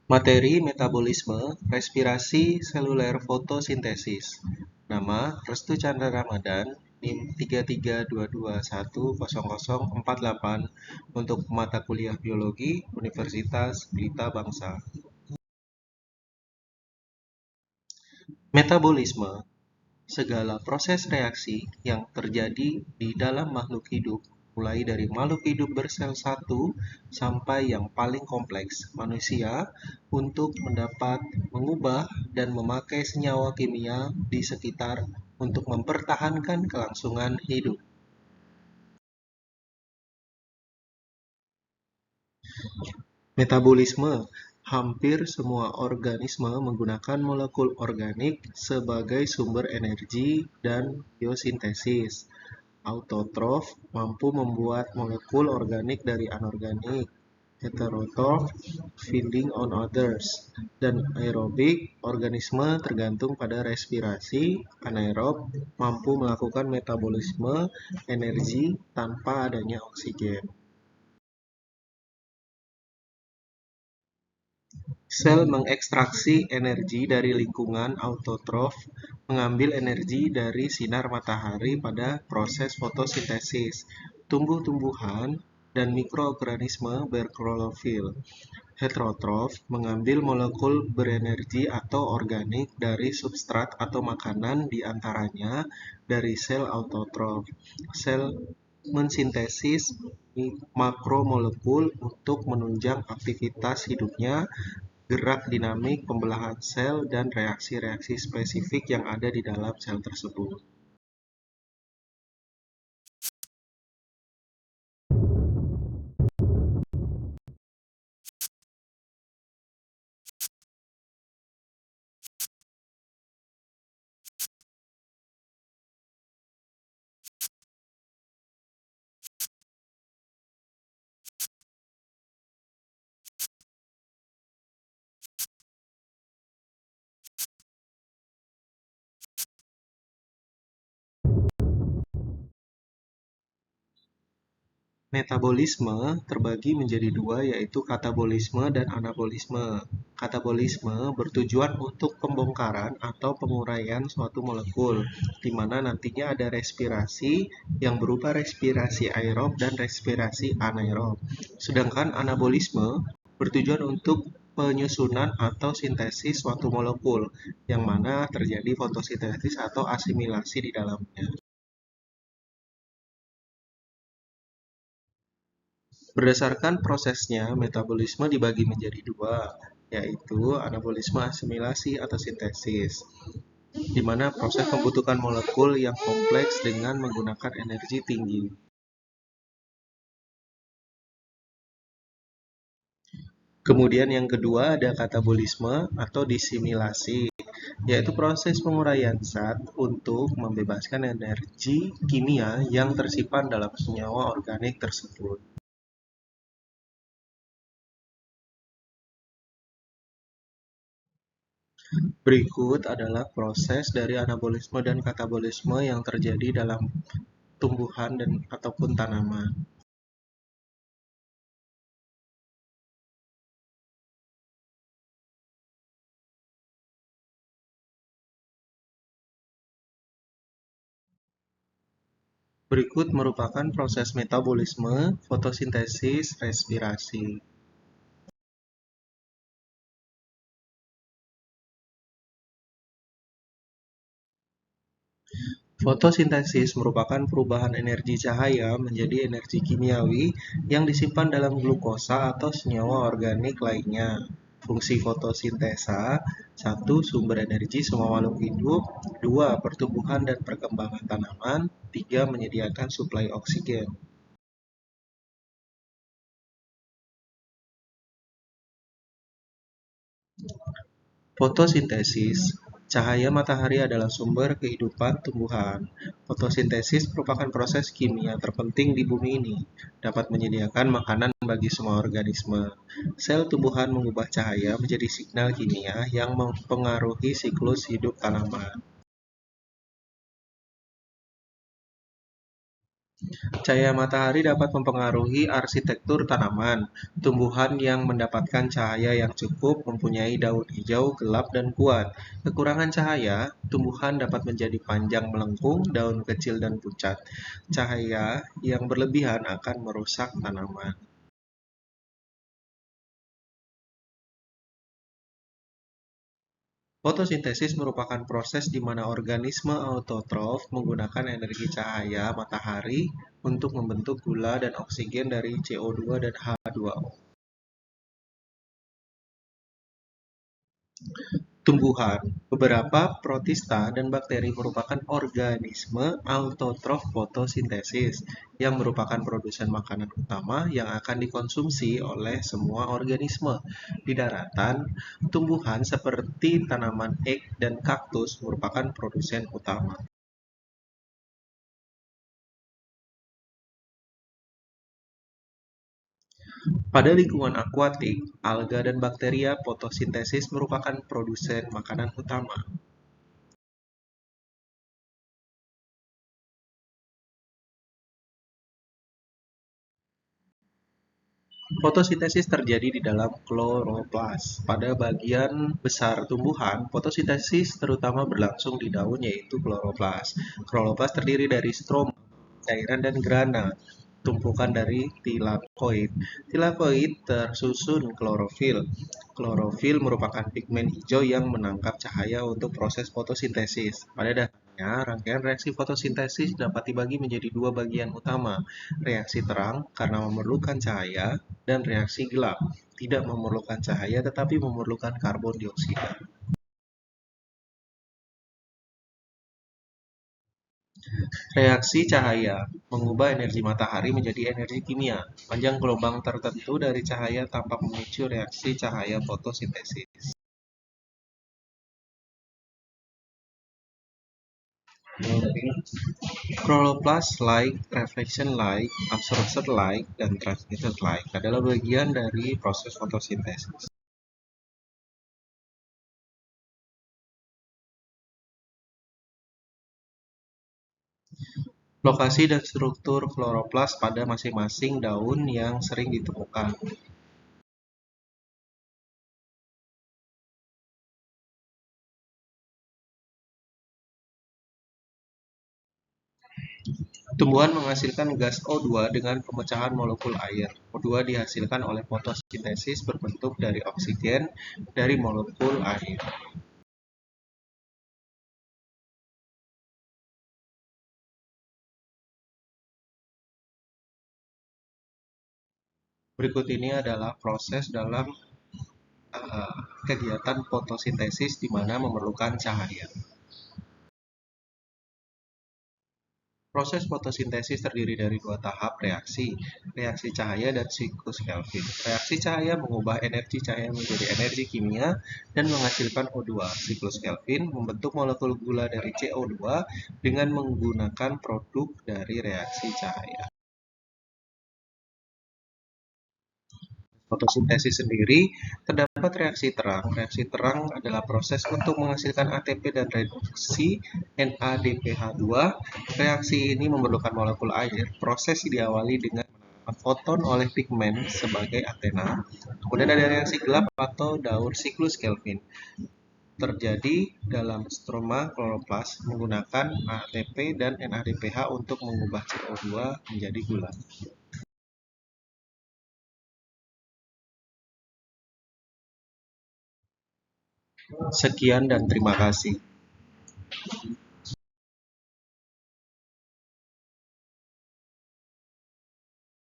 Materi metabolisme, respirasi seluler fotosintesis. Nama: Restu Chandra Ramadan, NIM 3322100048 untuk mata kuliah Biologi, Universitas Pelita Bangsa. Metabolisme: segala proses reaksi yang terjadi di dalam makhluk hidup, mulai dari makhluk hidup bersel satu sampai yang paling kompleks, manusia, untuk mendapat, mengubah, dan memakai senyawa kimia di sekitar untuk mempertahankan kelangsungan hidup. Metabolisme: hampir semua organisme menggunakan molekul organik sebagai sumber energi dan biosintesis. Autotrof mampu membuat molekul organik dari anorganik. Heterotrof feeding on others. Dan aerobik, organisme tergantung pada respirasi. Anaerob mampu melakukan metabolisme energi tanpa adanya oksigen. Sel mengekstraksi energi dari lingkungan. Autotrof mengambil energi dari sinar matahari pada proses fotosintesis. Tumbuh-tumbuhan dan mikroorganisme berklorofil. Heterotrof mengambil molekul berenergi atau organik dari substrat atau makanan, di antaranya dari sel autotrof. Sel mensintesis makromolekul untuk menunjang aktivitas hidupnya, gerak dinamik pembelahan sel, dan reaksi-reaksi spesifik yang ada di dalam sel tersebut. Metabolisme terbagi menjadi dua, yaitu katabolisme dan anabolisme. Katabolisme bertujuan untuk pembongkaran atau penguraian suatu molekul, di mana nantinya ada respirasi yang berupa respirasi aerob dan respirasi anaerob. Sedangkan anabolisme bertujuan untuk penyusunan atau sintesis suatu molekul, yang mana terjadi fotosintesis atau asimilasi di dalamnya. Berdasarkan prosesnya, metabolisme dibagi menjadi dua, yaitu anabolisme asimilasi atau sintesis, di mana proses membutuhkan molekul yang kompleks dengan menggunakan energi tinggi. Kemudian yang kedua ada katabolisme atau disimilasi, yaitu proses penguraian zat untuk membebaskan energi kimia yang tersimpan dalam senyawa organik tersebut. Berikut adalah proses dari anabolisme dan katabolisme yang terjadi dalam tumbuhan dan ataupun tanaman. Berikut merupakan proses metabolisme, fotosintesis, respirasi. Fotosintesis merupakan perubahan energi cahaya menjadi energi kimiawi yang disimpan dalam glukosa atau senyawa organik lainnya. Fungsi fotosintesa: 1. Sumber energi semua makhluk hidup. 2. Pertumbuhan dan perkembangan tanaman. 3. Menyediakan suplai oksigen. Fotosintesis: cahaya matahari adalah sumber kehidupan tumbuhan. Fotosintesis merupakan proses kimia terpenting di bumi ini, dapat menyediakan makanan bagi semua organisme. Sel tumbuhan mengubah cahaya menjadi signal kimia yang mempengaruhi siklus hidup tanaman. Cahaya matahari dapat mempengaruhi arsitektur tanaman. Tumbuhan yang mendapatkan cahaya yang cukup mempunyai daun hijau, gelap, dan kuat. Kekurangan cahaya, tumbuhan dapat menjadi panjang melengkung, daun kecil dan pucat. Cahaya yang berlebihan akan merusak tanaman. Fotosintesis merupakan proses di mana organisme autotrof menggunakan energi cahaya matahari untuk membentuk gula dan oksigen dari CO2 dan H2O. Tumbuhan, beberapa protista dan bakteri merupakan organisme autotrof fotosintesis yang merupakan produsen makanan utama yang akan dikonsumsi oleh semua organisme. Di daratan, tumbuhan seperti tanaman ek dan kaktus merupakan produsen utama. Pada lingkungan akuatik, alga dan bakteria fotosintesis merupakan produsen makanan utama. Fotosintesis terjadi di dalam kloroplas. Pada bagian besar tumbuhan, fotosintesis terutama berlangsung di daun yaitu kloroplas. Kloroplas terdiri dari stroma, cairan dan grana, tumpukan dari tilakoid. Tilakoid tersusun klorofil. Klorofil merupakan pigmen hijau yang menangkap cahaya untuk proses fotosintesis. Pada dasarnya, rangkaian reaksi fotosintesis dapat dibagi menjadi dua bagian utama, reaksi terang karena memerlukan cahaya, dan reaksi gelap, tidak memerlukan cahaya tetapi memerlukan karbon dioksida. Reaksi cahaya mengubah energi matahari menjadi energi kimia. Panjang gelombang tertentu dari cahaya tampak memicu reaksi cahaya fotosintesis. Chloroplast light, reflection light, absorption light, dan transmitted light adalah bagian dari proses fotosintesis. Lokasi dan struktur kloroplas pada masing-masing daun yang sering ditemukan. Tumbuhan menghasilkan gas O2 dengan pemecahan molekul air. O2 dihasilkan oleh fotosintesis berbentuk dari oksigen dari molekul air. Berikut ini adalah proses dalam kegiatan fotosintesis di mana memerlukan cahaya. Proses fotosintesis terdiri dari dua tahap reaksi, reaksi cahaya dan siklus Kelvin. Reaksi cahaya mengubah energi cahaya menjadi energi kimia dan menghasilkan O2. Siklus Kelvin membentuk molekul gula dari CO2 dengan menggunakan produk dari reaksi cahaya. Fotosintesis sendiri terdapat reaksi terang. Reaksi terang adalah proses untuk menghasilkan ATP dan reduksi NADPH2. Reaksi ini memerlukan molekul air. Proses diawali dengan menanamkan foton oleh pigmen sebagai antena. Kemudian ada reaksi gelap atau daur siklus Kelvin. Terjadi dalam stroma kloroplas menggunakan ATP dan NADPH untuk mengubah CO2 menjadi gula. Sekian dan terima kasih.